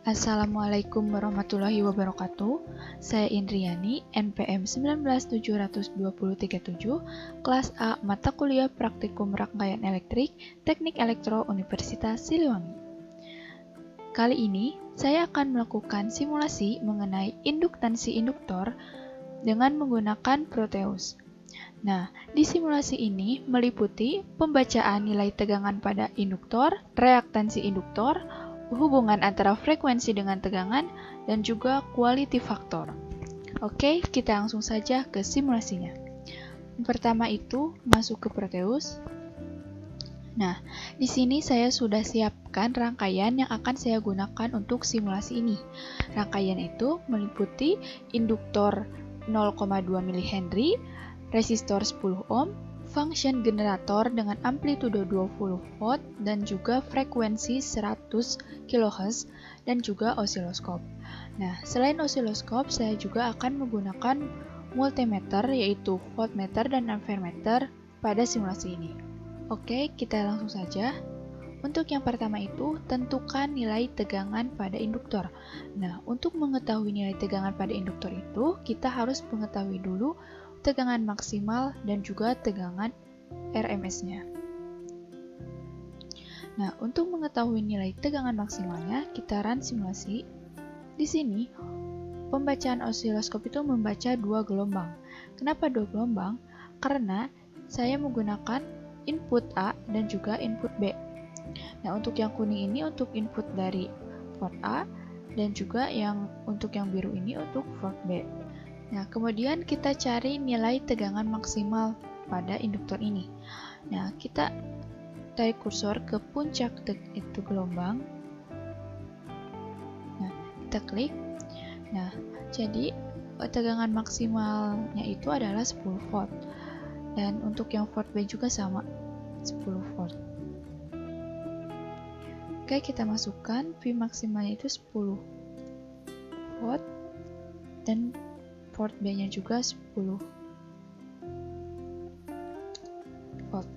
Assalamualaikum warahmatullahi wabarakatuh. Saya Indriani, NPM 1972037, kelas A, mata kuliah praktikum rangkaian elektrik, Teknik Elektro Universitas Siliwangi. Kali ini, saya akan melakukan simulasi mengenai induktansi induktor dengan menggunakan Proteus. Nah, di simulasi ini meliputi pembacaan nilai tegangan pada induktor, reaktansi induktor, hubungan antara frekuensi dengan tegangan, dan juga quality factor. Oke, kita langsung saja ke simulasinya. Pertama itu, masuk ke Proteus. Nah, di sini saya sudah siapkan rangkaian yang akan saya gunakan untuk simulasi ini. Rangkaian itu meliputi induktor 0,2 mH, resistor 10 ohm, function generator dengan amplitudo 20 volt dan juga frekuensi 100 kHz dan juga osiloskop. Nah, selain osiloskop, saya juga akan menggunakan multimeter yaitu voltmeter dan ampermeter pada simulasi ini. Oke, kita langsung saja. Untuk yang pertama itu, tentukan nilai tegangan pada induktor. Nah, untuk mengetahui nilai tegangan pada induktor itu, kita harus mengetahui dulu tegangan maksimal dan juga tegangan RMS-nya. Nah, untuk mengetahui nilai tegangan maksimalnya, kita run simulasi. Di sini, pembacaan osiloskop itu membaca 2 gelombang. Kenapa 2 gelombang? Karena saya menggunakan input A dan juga input B. Nah, untuk yang kuning ini untuk input dari port A dan juga untuk yang biru ini untuk port B. Nah, kemudian kita cari nilai tegangan maksimal pada induktor ini. Nah, kita tarik kursor ke puncak itu gelombang. Nah, kita klik. Nah, jadi tegangan maksimalnya itu adalah 10 volt. Dan untuk yang port B juga sama, 10 volt. Oke, kita masukkan V maksimalnya itu 10 volt dan port B-nya juga 10 volt.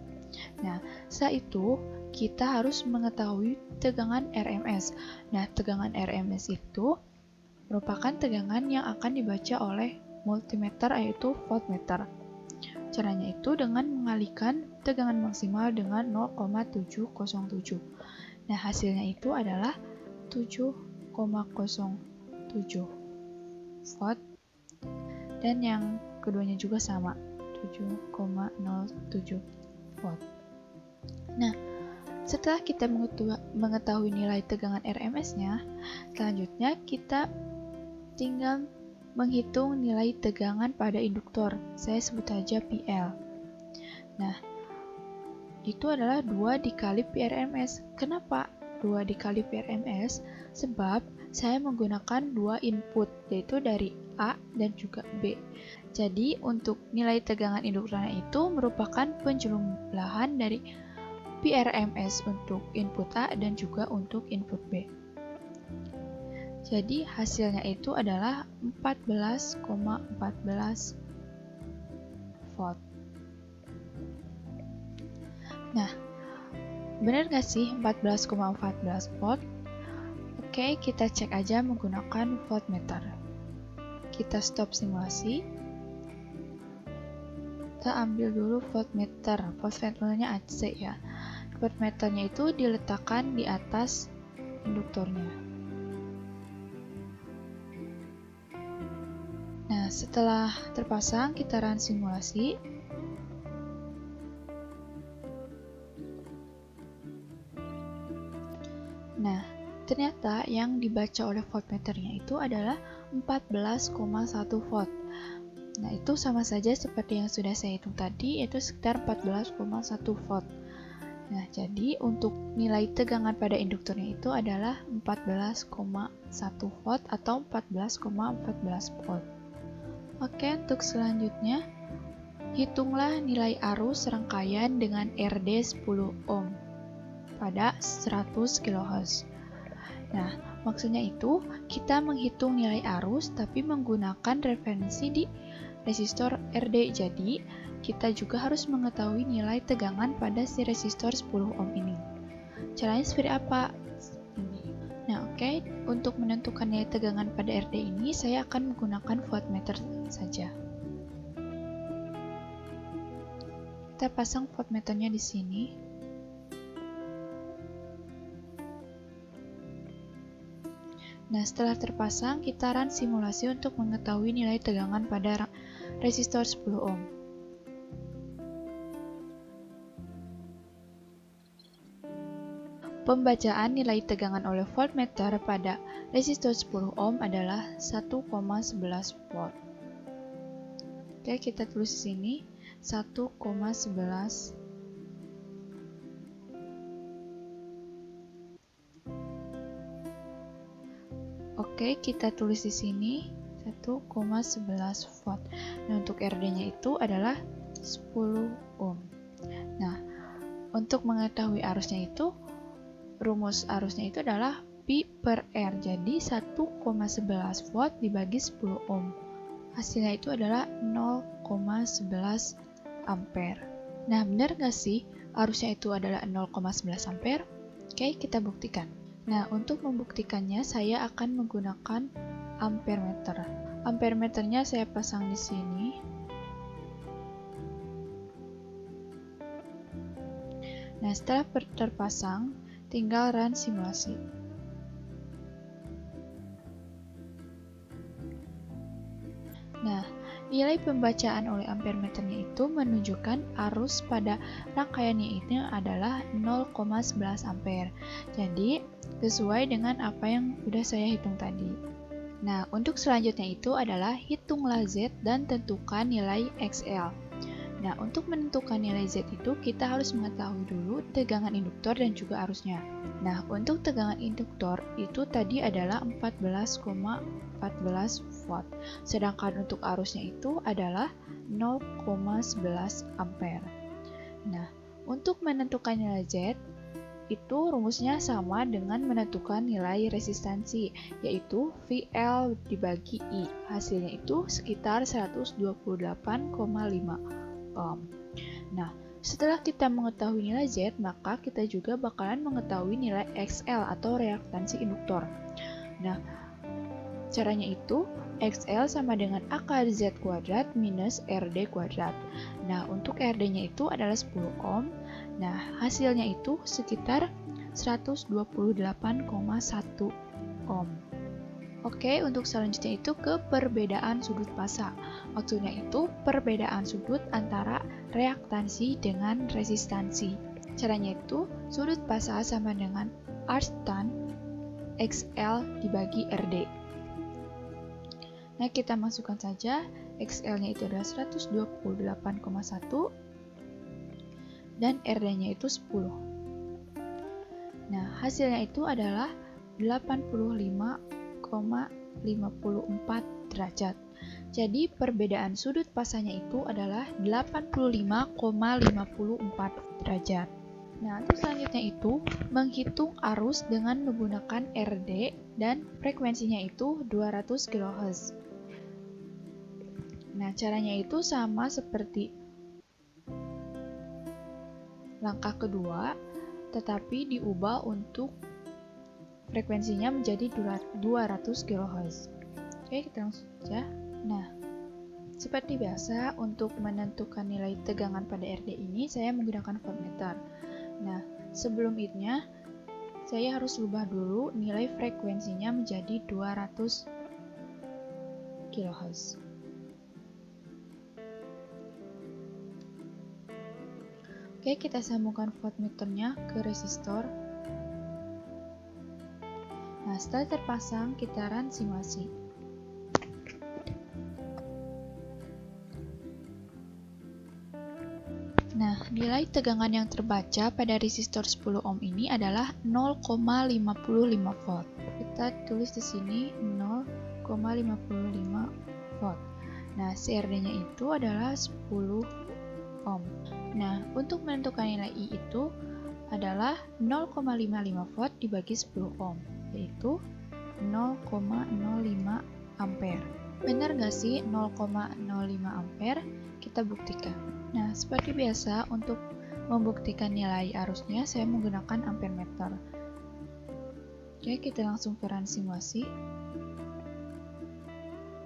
Nah, setelah itu kita harus mengetahui tegangan RMS. Nah, tegangan RMS itu merupakan tegangan yang akan dibaca oleh multimeter yaitu voltmeter. Caranya itu dengan mengalihkan tegangan maksimal dengan 0,707. Nah, hasilnya itu adalah 7,07 volt. Dan yang keduanya juga sama, 7,07 volt. Nah, setelah kita mengetahui nilai tegangan RMS-nya, selanjutnya kita tinggal menghitung nilai tegangan pada induktor. Saya sebut saja PL. Nah, itu adalah 2 dikali PRMS. Kenapa 2 dikali PRMS? Sebab saya menggunakan 2 input, yaitu dari A dan juga B. Jadi, untuk nilai tegangan induktornya itu merupakan penjumlahan dari PRMS untuk input A dan juga untuk input B. Jadi, hasilnya itu adalah 14,14 volt. Nah, benar nggak sih 14,14 volt? Oke, kita cek aja menggunakan voltmeter. Kita stop simulasi. Kita ambil dulu voltmeter. Voltmeternya AC ya. Voltmeternya itu diletakkan di atas induktornya. Nah, setelah terpasang, kita run simulasi. Nah, ternyata yang dibaca oleh voltmeternya itu adalah 14,1 volt. Nah, itu sama saja seperti yang sudah saya hitung tadi, yaitu sekitar 14,1 volt. Nah, jadi untuk nilai tegangan pada induktornya itu adalah 14,1 volt atau 14,14 volt. Oke, untuk selanjutnya, hitunglah nilai arus rangkaian dengan RD 10 ohm pada 100 kHz. Nah, maksudnya itu kita menghitung nilai arus tapi menggunakan referensi di resistor RD. Jadi, kita juga harus mengetahui nilai tegangan pada si resistor 10 ohm ini. Caranya seperti apa? Nah, Oke, untuk menentukan nilai tegangan pada RD ini, saya akan menggunakan voltmeter saja. Kita pasang voltmeternya di sini. Nah, setelah terpasang, kita run simulasi untuk mengetahui nilai tegangan pada resistor 10 ohm. Pembacaan nilai tegangan oleh voltmeter pada resistor 10 ohm adalah 1,11 volt. Oke, kita tulis di sini 1,11. Oke, kita tulis di sini 1,11 volt. Nah, untuk RD-nya itu adalah 10 ohm. Nah, untuk mengetahui arusnya itu, rumus arusnya itu adalah Pi per R. Jadi 1,11 volt dibagi 10 ohm. Hasilnya itu adalah 0,11 ampere. Nah, benar nggak sih arusnya itu adalah 0,11 ampere? Oke, kita buktikan. Nah, untuk membuktikannya saya akan menggunakan ampermeter. Ampermeternya saya pasang di sini. Nah, setelah terpasang, tinggal run simulasi. Nah, nilai pembacaan oleh ampermeternya itu menunjukkan arus pada rangkaiannya itu adalah 0,11 ampere. Jadi, sesuai dengan apa yang sudah saya hitung tadi. Nah, untuk selanjutnya itu adalah hitunglah Z dan tentukan nilai XL. Nah, untuk menentukan nilai Z itu kita harus mengetahui dulu tegangan induktor dan juga arusnya. Nah, untuk tegangan induktor itu tadi adalah 14,14 volt. Sedangkan untuk arusnya itu adalah 0,11 ampere. Nah, untuk menentukan nilai Z itu rumusnya sama dengan menentukan nilai resistansi, yaitu VL dibagi I. Hasilnya itu sekitar 128,5 ohm. Nah, setelah kita mengetahui nilai Z, maka kita juga bakalan mengetahui nilai XL atau reaktansi induktor. Nah, caranya itu XL sama dengan akar Z kuadrat minus RD kuadrat. Nah, untuk RD-nya itu adalah 10 ohm. Nah, hasilnya itu sekitar 128,1 ohm. Oke, untuk selanjutnya itu ke perbedaan sudut pasang. Maksudnya itu perbedaan sudut antara reaktansi dengan resistansi. Caranya itu sudut pasang sama dengan R tan XL dibagi RD. Nah, kita masukkan saja XL-nya itu adalah 128,1 dan RD-nya itu 10. Nah, hasilnya itu adalah 85,54 derajat. Jadi perbedaan sudut pasangnya itu adalah 85,54 derajat. Nah, untuk selanjutnya itu menghitung arus dengan menggunakan RD dan frekuensinya itu 200 kHz. Nah, caranya itu sama seperti langkah kedua, tetapi diubah untuk frekuensinya menjadi 200 kHz. Oke, kita langsung saja. Nah, seperti biasa untuk menentukan nilai tegangan pada RD ini saya menggunakan voltmeter. Nah, sebelum itu saya harus ubah dulu nilai frekuensinya menjadi 200 kHz. Oke, kita sambungkan voltmeternya ke resistor. Nah, setelah terpasang, kita run simulasi. Nah, nilai tegangan yang terbaca pada resistor 10 ohm ini adalah 0,55 volt. Kita tulis di sini 0,55 volt. Nah, CRD-nya itu adalah 10 ohm. Nah, untuk menentukan nilai I itu adalah 0,55 volt dibagi 10 ohm, yaitu 0,05 ampere. Benar nggak sih 0,05 ampere? Kita buktikan. Nah, seperti biasa untuk membuktikan nilai arusnya saya menggunakan ampermeter. Oke, kita langsung ke run simulasi.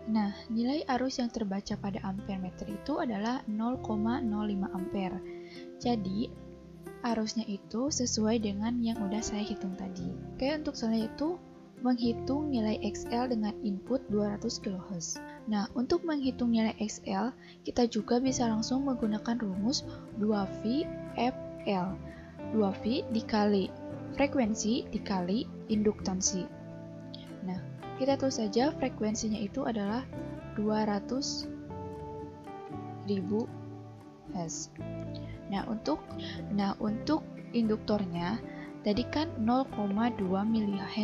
Nah, nilai arus yang terbaca pada ampermeter itu adalah 0,05 ampere. Jadi, arusnya itu sesuai dengan yang udah saya hitung tadi. Oke, untuk selanjutnya itu menghitung nilai XL dengan input 200 kHz. Nah, untuk menghitung nilai XL, kita juga bisa langsung menggunakan rumus 2V FL. 2V dikali frekuensi dikali induktansi. Nah, kita tulis saja frekuensinya itu adalah 200.000 Hz. Nah, untuk induktornya tadi kan 0,2 mH.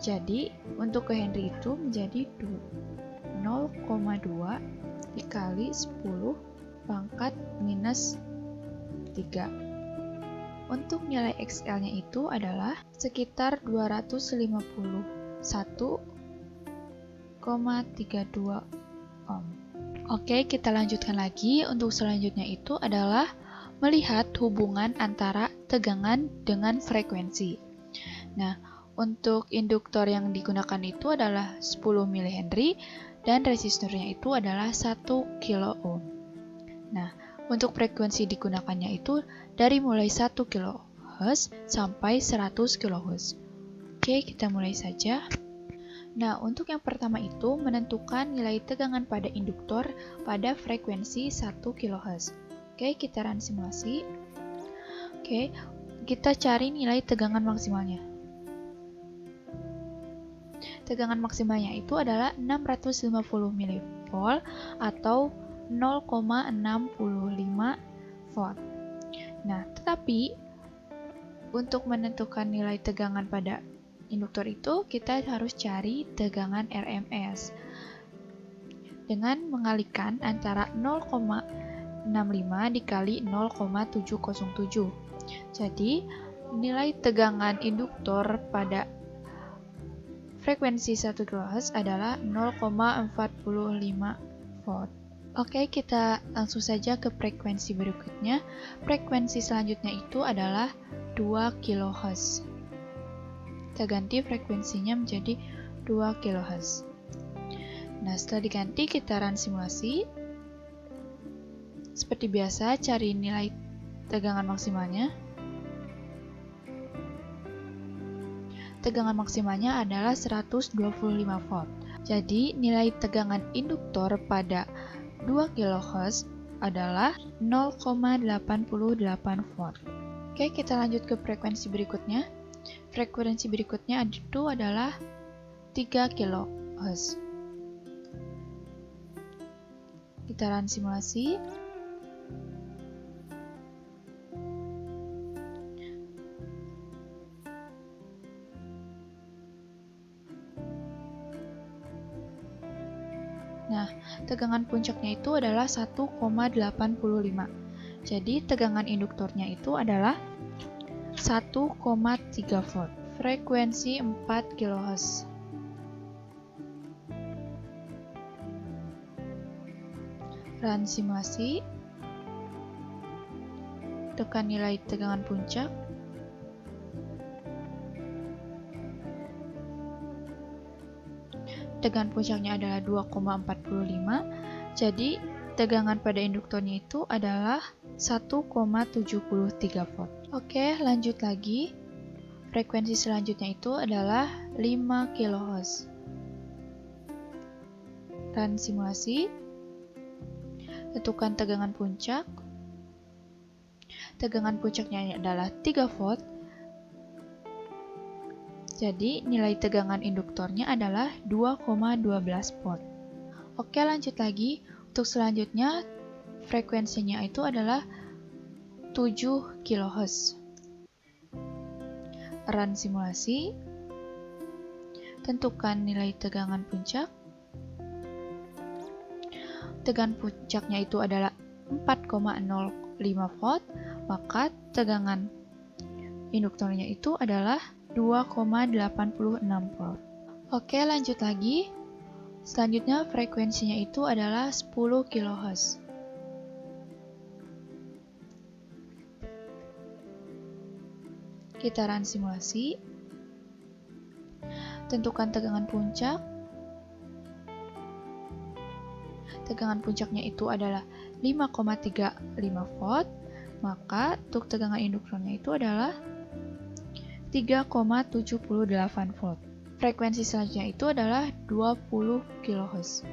Jadi, untuk ke Henry itu menjadi 0,2 dikali 10 pangkat minus 3. Untuk nilai XL-nya itu adalah sekitar 251,32 ohm. Oke, kita lanjutkan lagi. Untuk selanjutnya itu adalah melihat hubungan antara tegangan dengan frekuensi. Nah, untuk induktor yang digunakan itu adalah 10 mH dan resistornya itu adalah 1 kilo ohm. Nah, untuk frekuensi digunakannya itu dari mulai 1 kHz sampai 100 kHz. Oke, kita mulai saja. Nah, untuk yang pertama itu menentukan nilai tegangan pada induktor pada frekuensi 1 kHz. Oke, kita run simulasi. Oke, kita cari nilai tegangan maksimalnya. Tegangan maksimalnya itu adalah 650 mV atau 0,65 volt. Nah, tetapi untuk menentukan nilai tegangan pada induktor itu, kita harus cari tegangan RMS dengan mengalihkan antara 0,65 dikali 0,707. Jadi, nilai tegangan induktor pada frekuensi 1 kHz adalah 0,45 volt. Oke, kita langsung saja ke frekuensi berikutnya. Frekuensi selanjutnya itu adalah 2 kHz. Kita ganti frekuensinya menjadi 2 kHz. Nah, setelah diganti, kita run simulasi. Seperti biasa, cari nilai tegangan maksimalnya. Tegangan maksimalnya adalah 125 volt. Jadi, nilai tegangan induktor pada 2 kHz adalah 0,88 volt. Oke, kita lanjut ke frekuensi berikutnya. Frekuensi berikutnya itu adalah 3 kHz. Kita run simulasi. Nah, tegangan puncaknya itu adalah 1,85. Jadi, tegangan induktornya itu adalah 1,3 volt. Frekuensi 4 kHz. Run simulasi. Tekan nilai tegangan puncak. Tegangan puncaknya adalah 2,45. Jadi, tegangan pada induktornya itu adalah 1,73 volt. Oke, lanjut lagi. Frekuensi selanjutnya itu adalah 5 kHz. Run simulasi. Tentukan tegangan puncak. Tegangan puncaknya adalah 3 volt. Jadi, nilai tegangan induktornya adalah 2,12 volt. Oke, lanjut lagi. Untuk selanjutnya, frekuensinya itu adalah 7 kHz. Run simulasi. Tentukan nilai tegangan puncak. Tegangan puncaknya itu adalah 4,05 volt, maka tegangan induktornya itu adalah 2,86 volt. Oke, lanjut lagi. Selanjutnya frekuensinya itu adalah 10 kHz. Kita run simulasi. Tentukan tegangan puncak. Tegangan puncaknya itu adalah 5,35 volt, maka untuk tegangan induktornya itu adalah 3,78 volt. Frekuensi selanjutnya itu adalah 20 kHz.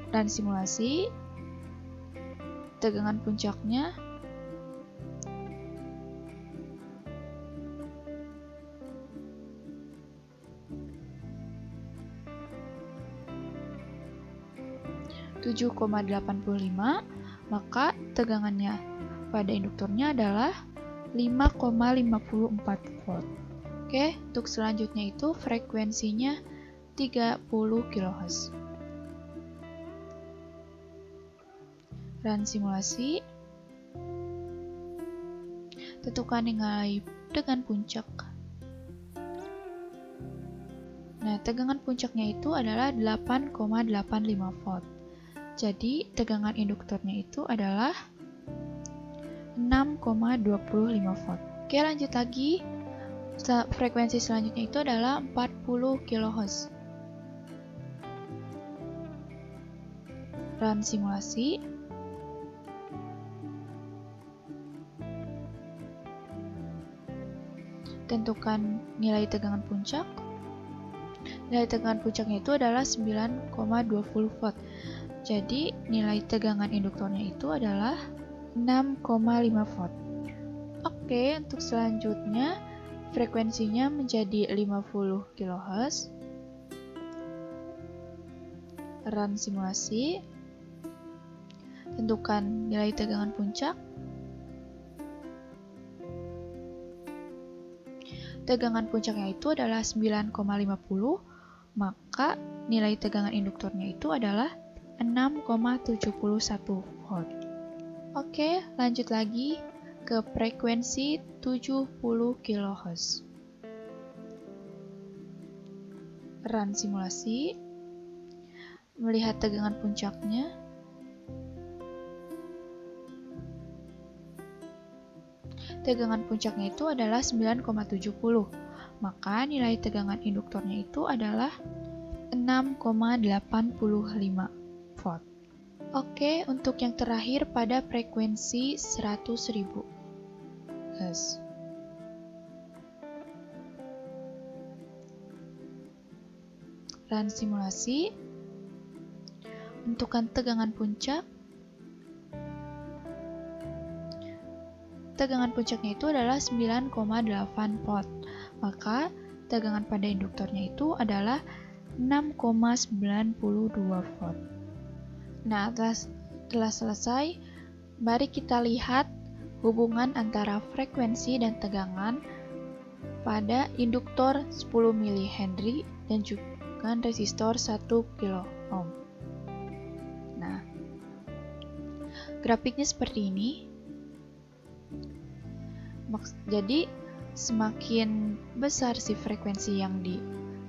Dan simulasi tegangan puncaknya (7,85), maka tegangannya pada induktornya adalah 5,54 volt. Oke, untuk selanjutnya itu frekuensinya 30 kHz. Run simulasi. Tentukan nilai tegangan puncak. Nah, tegangan puncaknya itu adalah 8,85 volt. Jadi, tegangan induktornya itu adalah 6,25 volt. Oke, lanjut lagi. Frekuensi selanjutnya itu adalah 40 kHz. Run simulasi. Tentukan nilai tegangan puncak. Nilai tegangan puncaknya itu adalah 9,20 volt. Jadi, nilai tegangan induktornya itu adalah 6,5 volt. Oke, untuk selanjutnya frekuensinya menjadi 50 kHz. Run simulasi. Tentukan nilai tegangan puncak. Tegangan puncaknya itu adalah 9,50, maka nilai tegangan induktornya itu adalah 6,71 volt. Oke, lanjut lagi ke frekuensi 70 kHz. Run simulasi. Melihat tegangan puncaknya. Tegangan puncaknya itu adalah 9,70, maka nilai tegangan induktornya itu adalah 6,85 volt. Oke, untuk yang terakhir pada frekuensi 100.000 Hz. Run simulasi. Tentukan tegangan puncak. Tegangan puncaknya itu adalah 9,8 volt, maka tegangan pada induktornya itu adalah 6,92 volt. Nah, setelah selesai, mari kita lihat hubungan antara frekuensi dan tegangan pada induktor 10 mH dan juga resistor 1 kilo ohm. Nah, grafiknya seperti ini. Jadi, semakin besar si frekuensi yang di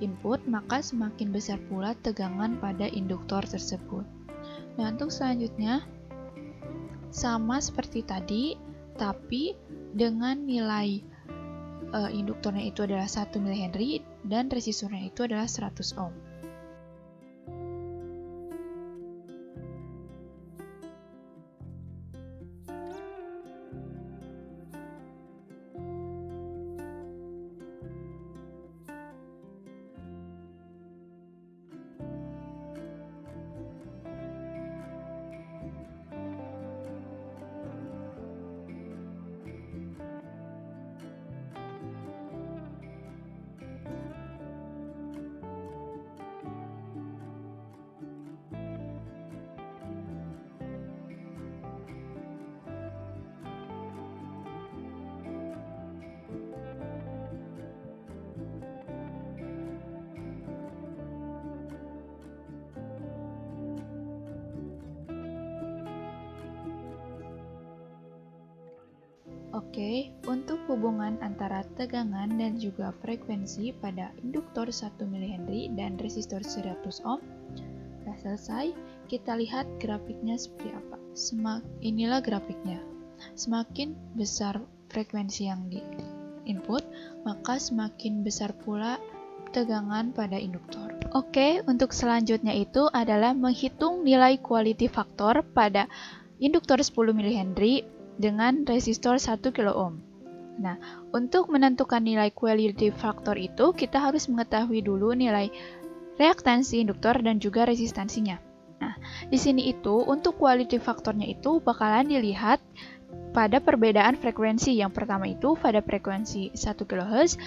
input, maka semakin besar pula tegangan pada induktor tersebut. Nah, untuk selanjutnya sama seperti tadi, tapi dengan nilai induktornya itu adalah 1 mH dan resistornya itu adalah 100 ohm. Oke, untuk hubungan antara tegangan dan juga frekuensi pada induktor 1 mH dan resistor 100 ohm sudah selesai. Kita lihat grafiknya seperti apa. Inilah grafiknya. Semakin besar frekuensi yang di input, maka semakin besar pula tegangan pada induktor. Oke, untuk selanjutnya itu adalah menghitung nilai quality factor pada induktor 10 mH dengan resistor 1 kΩ. Nah, untuk menentukan nilai quality factor itu, kita harus mengetahui dulu nilai reaktansi induktor dan juga resistansinya. Nah, di sini itu untuk quality faktornya itu bakalan dilihat pada perbedaan frekuensi. Yang pertama itu pada frekuensi 1 kHz,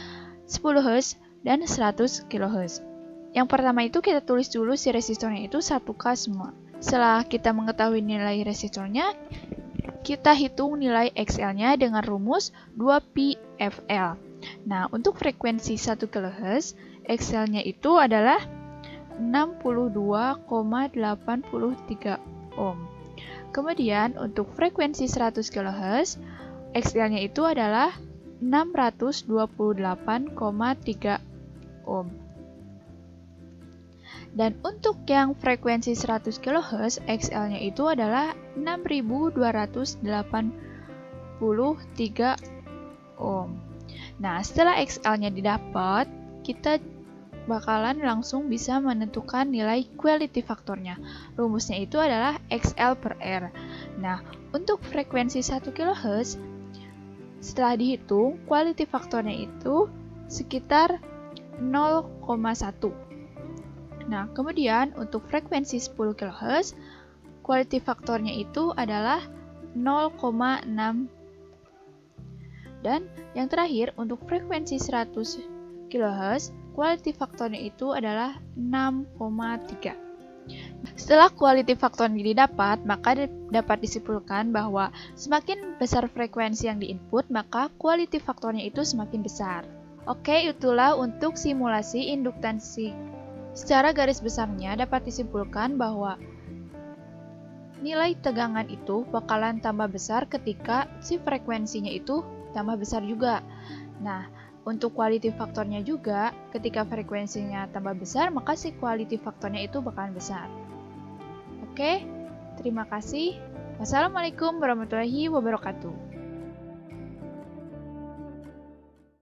10 Hz, dan 100 kHz. Yang pertama itu kita tulis dulu si resistornya itu 1K semua. Setelah kita mengetahui nilai resistornya, kita hitung nilai XL-nya dengan rumus 2πfL. Nah, untuk frekuensi 1 kHz, XL-nya itu adalah 62,83 ohm. Kemudian untuk frekuensi 100 kHz, XL-nya itu adalah 628,3 ohm. Dan untuk yang frekuensi 100 kHz, XL-nya itu adalah 6283 ohm. Nah, setelah XL-nya didapat, kita bakalan langsung bisa menentukan nilai quality faktornya. Rumusnya itu adalah XL per R. Nah, untuk frekuensi 1 kHz, setelah dihitung, quality faktornya itu sekitar 0,1. Nah, kemudian untuk frekuensi 10 kHz, quality faktornya itu adalah 0,6. Dan yang terakhir, untuk frekuensi 100 kHz, quality faktornya itu adalah 6,3. Setelah quality faktornya didapat, maka dapat disimpulkan bahwa semakin besar frekuensi yang diinput, maka quality faktornya itu semakin besar. Oke, itulah untuk simulasi induktansi. Secara garis besarnya dapat disimpulkan bahwa nilai tegangan itu bakalan tambah besar ketika si frekuensinya itu tambah besar juga. Nah, untuk quality faktornya juga, ketika frekuensinya tambah besar, maka si quality faktornya itu bakalan besar. Oke, terima kasih. Wassalamualaikum warahmatullahi wabarakatuh.